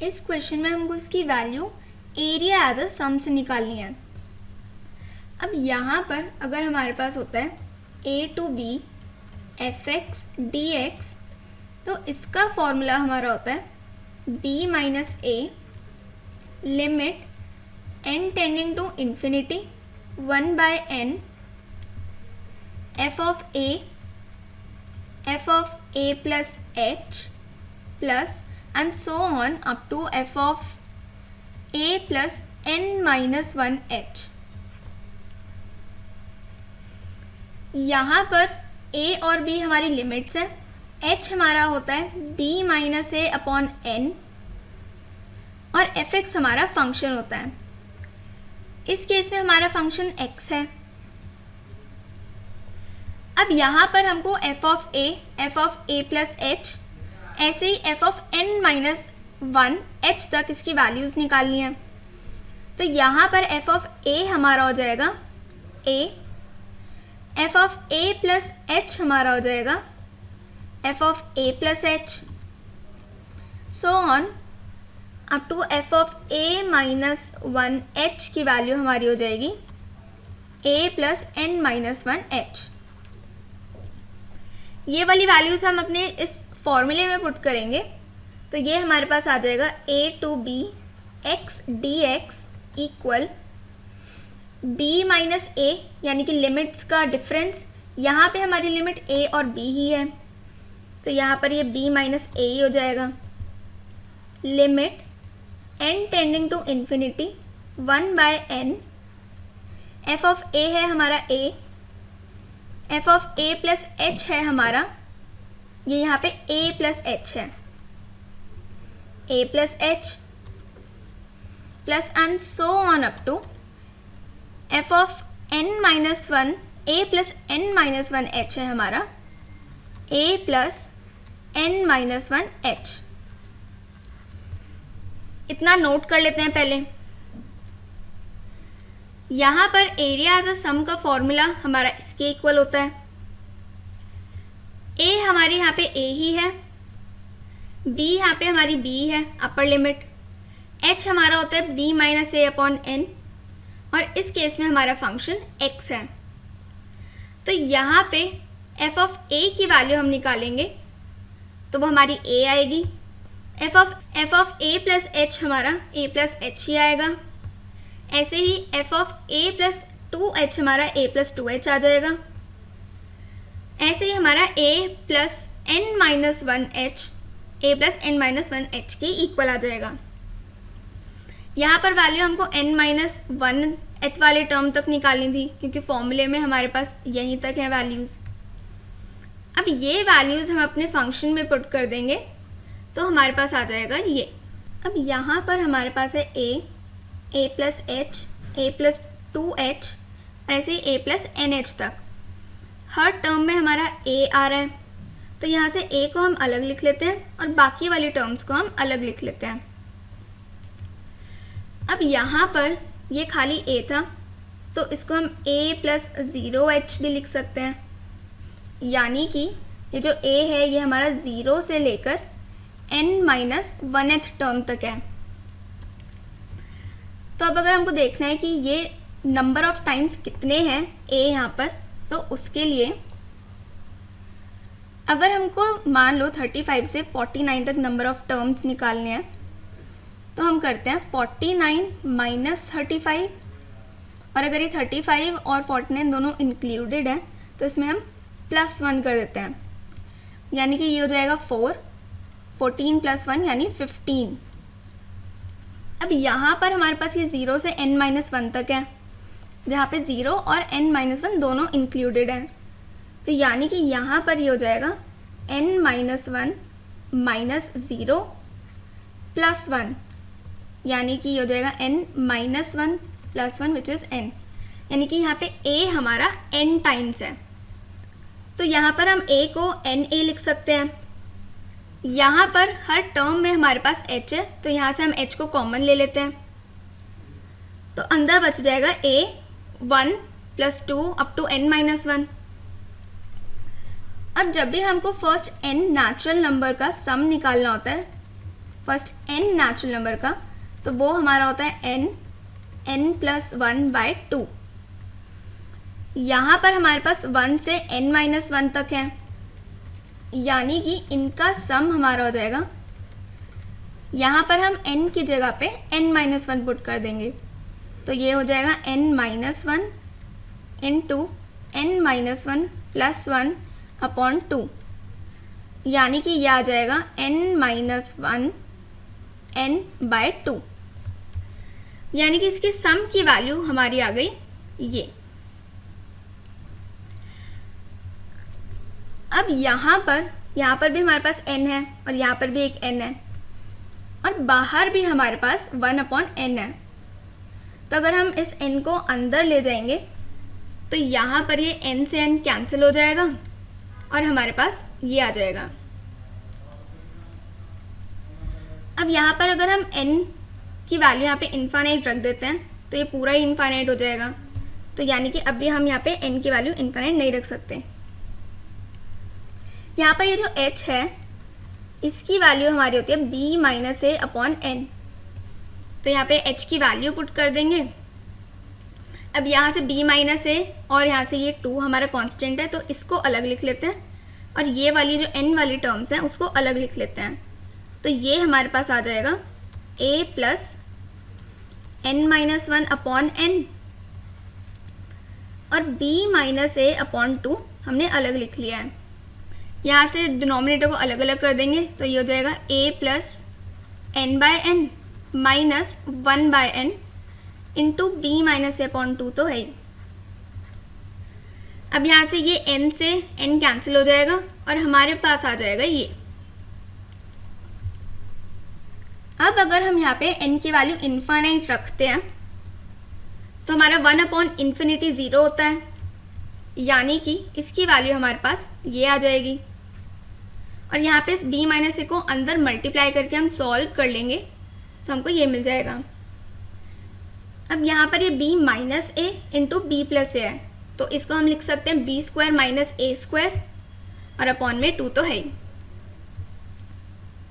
इस क्वेश्चन में हमको इसकी वैल्यू एरिया एज अ सम से निकालनी है। अब यहाँ पर अगर हमारे पास होता है a to b fx dx, तो इसका फॉर्मूला हमारा होता है b minus a limit n tending to infinity 1 by n f of a plus h plus and so on up to f of a plus n minus 1 h। यहाँ पर a और b हमारी limits हैं, h हमारा होता है b minus ए upon n और fx हमारा फंक्शन होता है। इस केस में हमारा फंक्शन x है। अब यहाँ पर हमको f of a plus h, ऐसे ही f of n minus 1 h तक इसकी वैल्यूज़ निकालनी है। तो यहाँ पर f ऑफ a हमारा हो जाएगा a, f of a plus h हमारा हो जाएगा f of a plus h, so on up to f of a minus 1 h की वैल्यू हमारी हो जाएगी a plus n minus 1 h। ये वाली वैल्यूज़ हम अपने इस फॉर्मूले में पुट करेंगे तो ये हमारे पास आ जाएगा a to b x dx equal b minus a, यानी कि लिमिट्स का डिफरेंस। यहाँ पे हमारी लिमिट a और b ही है तो यहाँ पर ये b माइनस a ही हो जाएगा। Limit n tending to infinity 1 by n, f of a है हमारा a, f of a plus h है हमारा, ये यहाँ पे a प्लस h है, a plus h plus and so on up to f of n minus 1 a plus n minus 1 h है हमारा, a plus n minus 1 h। इतना note कर लेते हैं पहले। यहाँ पर एरिया एज अ सम का फॉर्मूला हमारा इसके इक्वल होता है। a हमारी यहाँ पे a ही है, b यहाँ पे हमारी b है अपर लिमिट, h हमारा होता है b माइनस ए अपॉन n और इस केस में हमारा फंक्शन x है। तो यहाँ पे f ऑफ a की वैल्यू हम निकालेंगे तो वो हमारी a आएगी। f of a plus h हमारा a प्लस h ही आएगा। ऐसे ही f of a plus 2h हमारा a प्लस 2h आ जाएगा। ऐसे ही हमारा a plus n minus 1h a plus n minus 1h के इक्वल आ जाएगा। यहाँ पर वैल्यू हमको n माइनस 1h वाले टर्म तक निकालनी थी क्योंकि फॉर्मूले में हमारे पास यहीं तक है वैल्यूज़। अब ये वैल्यूज़ हम अपने फंक्शन में पुट कर देंगे तो हमारे पास आ जाएगा ये। अब यहाँ पर हमारे पास है a plus h, a plus 2h और ऐसे ही a प्लस nh तक। हर टर्म में हमारा a आ रहा है तो यहाँ से a को हम अलग लिख लेते हैं और बाकी वाली टर्म्स को हम अलग लिख लेते हैं। अब यहाँ पर ये खाली a था तो इसको हम a प्लस 0h भी लिख सकते हैं, यानी कि ये जो a है ये हमारा 0 से लेकर n माइनस 1th टर्म तक है। तो अब अगर हमको देखना है कि ये नंबर ऑफ टाइम्स कितने हैं a यहाँ पर, तो उसके लिए अगर हमको मान लो 35 से 49 तक नंबर ऑफ टर्म्स निकालने हैं तो हम करते हैं 49 माइनस 35 और अगर ये 35 और 49 दोनों इंक्लूडेड हैं तो इसमें हम +1 कर देते हैं, यानी कि ये हो जाएगा 14 प्लस 1 यानी 15। अब यहाँ पर हमारे पास ये 0 से n माइनस 1 तक है जहाँ पे 0 और n माइनस 1 दोनों इंक्लूडेड हैं, तो यानी कि यहाँ पर ये हो जाएगा n माइनस 1 माइनस 0 प्लस 1, यानी कि ये हो जाएगा n minus 1 plus 1 which is n, यानी कि यहाँ पे a हमारा n टाइम्स है। तो यहाँ पर हम a को na लिख सकते हैं। यहाँ पर हर टर्म में हमारे पास h है तो यहाँ से हम h को कॉमन ले लेते हैं तो अंदर बच जाएगा a 1 plus 2 up to n minus 1। अब जब भी हमको फर्स्ट n नेचुरल नंबर का सम निकालना होता है फर्स्ट n नेचुरल नंबर का, तो वो हमारा होता है n+1/2। यहाँ पर हमारे पास 1 से n-1 तक है, यानी कि इनका सम हमारा हो जाएगा, यहाँ पर हम n की जगह पे n-1 पुट कर देंगे, तो ये हो जाएगा n-1 इंटू n-1 + 1/2, यानी कि यह आ जाएगा n-1 n/2, यानी कि इसकी सम की वैल्यू हमारी आ गई ये। अब यहाँ पर भी हमारे पास n है और यहाँ पर भी एक n है और बाहर भी हमारे पास 1/n है। तो अगर हम इस n को अंदर ले जाएंगे तो यहाँ पर ये n से n कैंसिल हो जाएगा और हमारे पास ये आ जाएगा। अब यहाँ पर अगर हम n की वैल्यू यहाँ पे इनफाइनाइट रख देते हैं तो ये पूरा ही इनफाइनाइट हो जाएगा, तो यानी कि अब भी हम यहाँ पे n की वैल्यू इनफाइनाइट नहीं रख सकते। यहाँ पर ये जो h है इसकी वैल्यू हमारी होती है b-a/n, तो यहाँ पे h की वैल्यू पुट कर देंगे। अब यहाँ से b-a और यहाँ से ये 2 हमारा कांस्टेंट है, तो इसको अलग लिख लेते हैं और ये वाली जो n वाली टर्म्स हैं उसको अलग लिख लेते हैं, तो ये हमारे पास आ जाएगा a + n-1/n और b-a/2 हमने अलग लिख लिया है। यहाँ से डिनोमिनेटर को अलग अलग कर देंगे, तो ये हो जाएगा a + n/n minus 1/n into b-a/2 तो है ही। अब यहाँ से ये n से n कैंसिल हो जाएगा और हमारे पास आ जाएगा ये। अब अगर हम यहाँ पे n की वैल्यू इनफाइनाइट रखते हैं तो हमारा 1/∞ 0 होता है, यानी कि इसकी वैल्यू हमारे पास ये आ जाएगी और यहाँ पे इस b-a को अंदर मल्टीप्लाई करके हम सॉल्व कर लेंगे तो हमको ये मिल जाएगा। अब यहाँ पर ये b-a इंटू b+a है, तो इसको हम लिख सकते हैं b² - a² और अपॉन में 2 तो है ही।